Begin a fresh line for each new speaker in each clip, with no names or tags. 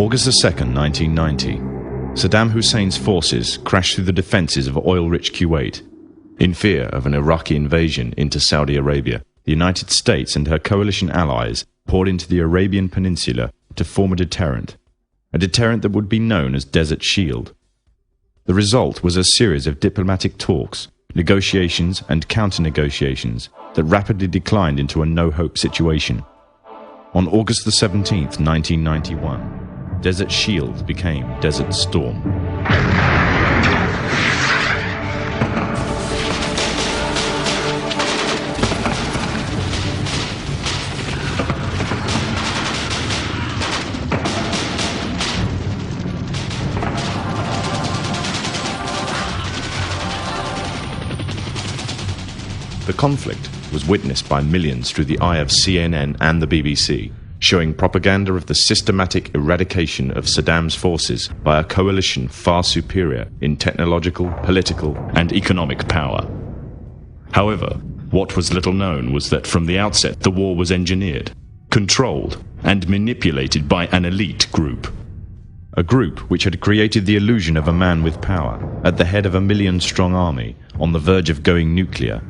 August 2nd, 1990, Saddam Hussein's forces crashed through the defenses of oil-rich Kuwait. In fear of an Iraqi invasion into Saudi Arabia, the United States and her coalition allies poured into the Arabian Peninsula to form a deterrent that would be known as Desert Shield. The result was a series of diplomatic talks, negotiations and counter-negotiations that rapidly declined into a no-hope situation. On August 17th, 1991, Desert Shield became Desert Storm. The conflict was witnessed by millions through the eye of CNN and the BBC, showing propaganda of the systematic eradication of Saddam's forces by a coalition far superior in technological, political, and economic power. However, what was little known was that from the outset the war was engineered, controlled, and manipulated by an elite group. A group which had created the illusion of a man with power, at the head of a million-strong army, on the verge of going nuclear.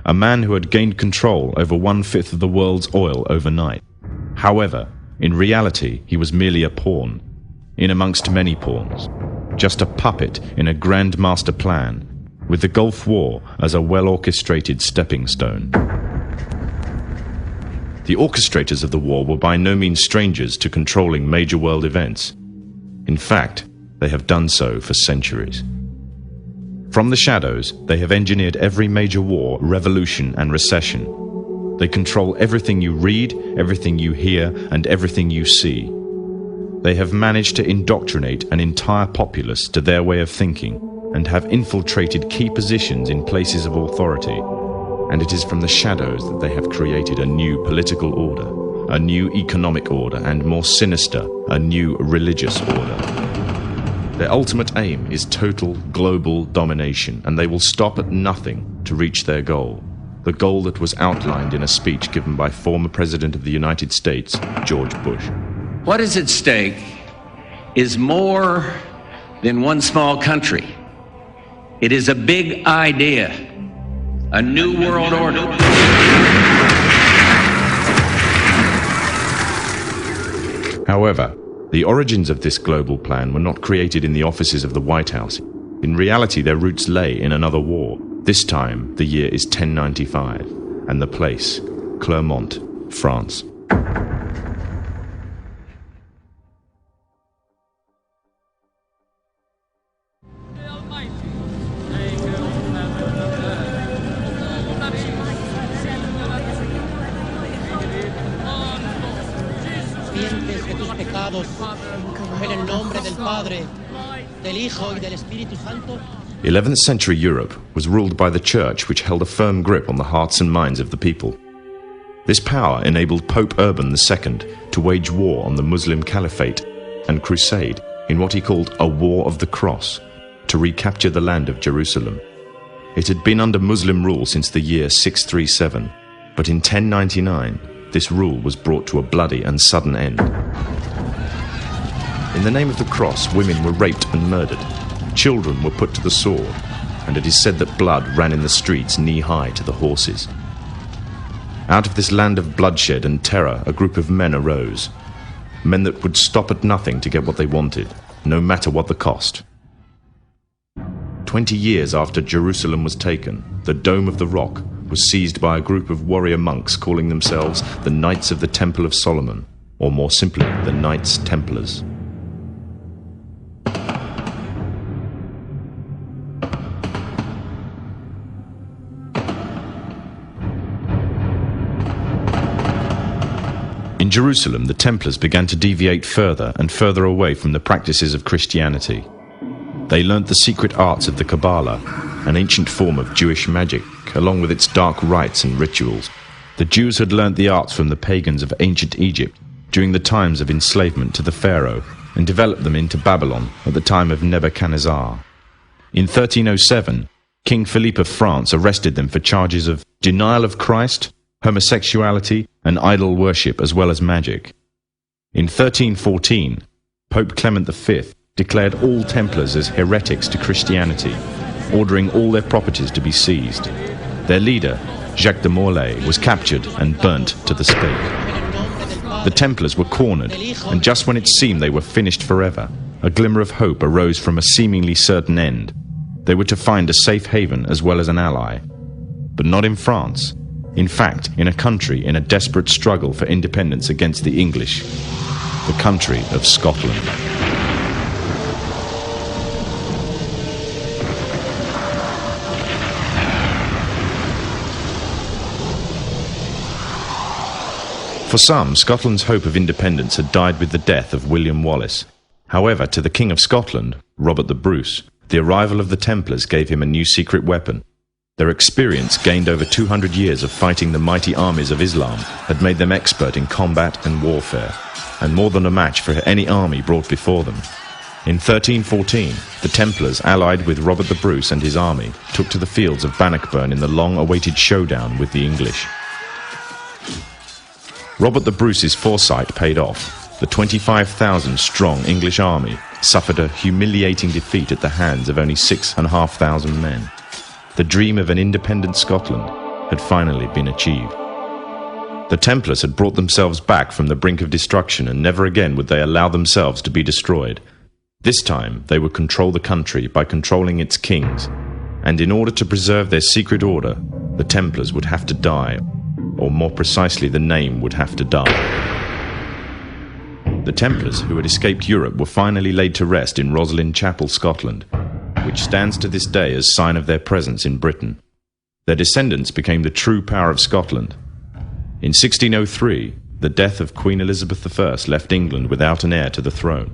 A man who had gained control over 1/5 of the world's oil overnight. However, in reality, he was merely a pawn, in amongst many pawns, just a puppet in a grand master plan, with the Gulf War as a well-orchestrated stepping stone. The orchestrators of the war were by no means strangers to controlling major world events. In fact, they have done so for centuries. From the shadows, they have engineered every major war, revolution, and recession. They control everything you read, everything you hear, and everything you see. They have managed to indoctrinate an entire populace to their way of thinking, and have infiltrated key positions in places of authority. And it is from the shadows that they have created a new political order, a new economic order, and more sinister, a new religious order. Their ultimate aim is total global domination, and they will stop at nothing to reach their goal. The goal that was outlined in a speech given by former President of the United States, George Bush.
What is at stake is more than one small country. It is a big idea, a new world order.
However, the origins of this global plan were not created in the offices of the White House. In reality, their roots lay in another war. This time, the year is 1095, and the place, Clermont, France.
En el nombre del Padre, del Hijo y del Espíritu Santo.
11th century Europe was ruled by the Church, which held a firm grip on the hearts and minds of the people. This power enabled Pope Urban II to wage war on the Muslim Caliphate and crusade in what he called a War of the Cross, to recapture the land of Jerusalem. It had been under Muslim rule since the year 637, but in 1099 this rule was brought to a bloody and sudden end. In the name of the cross, women were raped and murdered. Children were put to the sword, and it is said that blood ran in the streets knee-high to the horses. Out of this land of bloodshed and terror, a group of men arose. Men that would stop at nothing to get what they wanted, no matter what the cost. 20 years after Jerusalem was taken, the Dome of the Rock was seized by a group of warrior monks calling themselves the Knights of the Temple of Solomon, or more simply, the Knights Templars. In Jerusalem, the Templars began to deviate further and further away from the practices of Christianity. They learnt the secret arts of the Kabbalah, an ancient form of Jewish magic, along with its dark rites and rituals. The Jews had learnt the arts from the pagans of ancient Egypt during the times of enslavement to the Pharaoh, and developed them into Babylon at the time of Nebuchadnezzar. In 1307, King Philippe of France arrested them for charges of denial of Christ, homosexuality, and idol worship, as well as magic. In 1314, Pope Clement V declared all Templars as heretics to Christianity, ordering all their properties to be seized. Their leader, Jacques de Morlaix, was captured and burnt to the stake. The Templars were cornered, and just when it seemed they were finished forever, a glimmer of hope arose from a seemingly certain end. They were to find a safe haven as well as an ally. But not in France. In fact, in a country in a desperate struggle for independence against the English. The country of Scotland. For some, Scotland's hope of independence had died with the death of William Wallace. However, to the King of Scotland, Robert the Bruce, the arrival of the Templars gave him a new secret weapon. Their experience, gained over 200 years of fighting the mighty armies of Islam, had made them expert in combat and warfare, and more than a match for any army brought before them. In 1314, the Templars, allied with Robert the Bruce and his army, took to the fields of Bannockburn in the long-awaited showdown with the English. Robert the Bruce's foresight paid off. The 25,000-strong English army suffered a humiliating defeat at the hands of only 6,500 men. The dream of an independent Scotland had finally been achieved. The Templars had brought themselves back from the brink of destruction, and never again would they allow themselves to be destroyed. This time they would control the country by controlling its kings, and in order to preserve their secret order, the Templars would have to die. Or more precisely, the name would have to die. The Templars, who had escaped Europe, were finally laid to rest in Roslin Chapel, Scotland, which stands to this day as sign of their presence in Britain. Their descendants became the true power of Scotland. In 1603, the death of Queen Elizabeth I left England without an heir to the throne.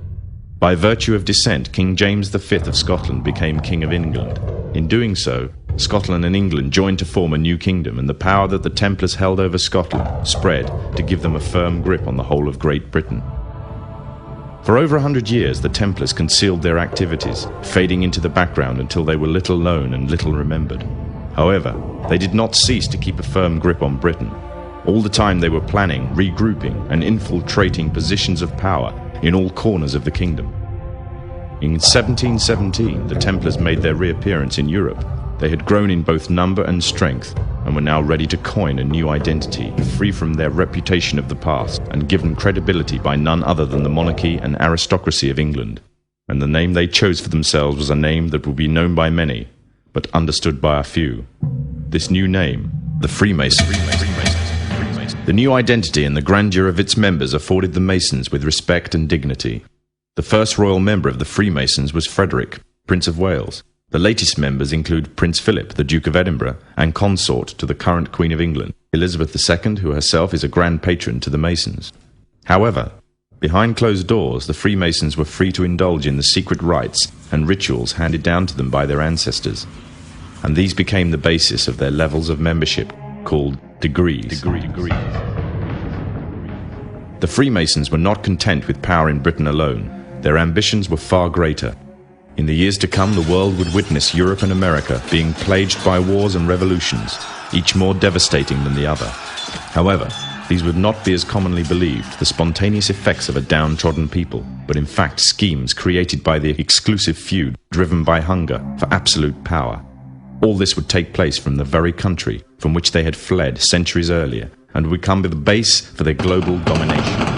By virtue of descent, King James V of Scotland became King of England. In doing so, Scotland and England joined to form a new kingdom, and the power that the Templars held over Scotland spread to give them a firm grip on the whole of Great Britain. For over 100 years, the Templars concealed their activities, fading into the background until they were little known and little remembered. However, they did not cease to keep a firm grip on Britain. All the time they were planning, regrouping, and infiltrating positions of power in all corners of the kingdom. In 1717, the Templars made their reappearance in Europe. They had grown in both number and strength, and were now ready to coin a new identity, free from their reputation of the past, and given credibility by none other than the monarchy and aristocracy of England. And the name they chose for themselves was a name that would be known by many, but understood by a few. This new name, the Freemasonry. The new identity and the grandeur of its members afforded the Masons with respect and dignity. The first royal member of the Freemasons was Frederick, Prince of Wales. The latest members include Prince Philip, the Duke of Edinburgh, and consort to the current Queen of England, Elizabeth II, who herself is a grand patron to the Masons. However, behind closed doors, the Freemasons were free to indulge in the secret rites and rituals handed down to them by their ancestors, and these became the basis of their levels of membership, called degrees. The Freemasons were not content with power in Britain alone. Their ambitions were far greater. In the years to come, the world would witness Europe and America being plagued by wars and revolutions, each more devastating than the other. However, these would not be as commonly believed, the spontaneous effects of a downtrodden people, but in fact schemes created by the exclusive few, driven by hunger for absolute power. All this would take place from the very country from which they had fled centuries earlier, and would become the base for their global domination.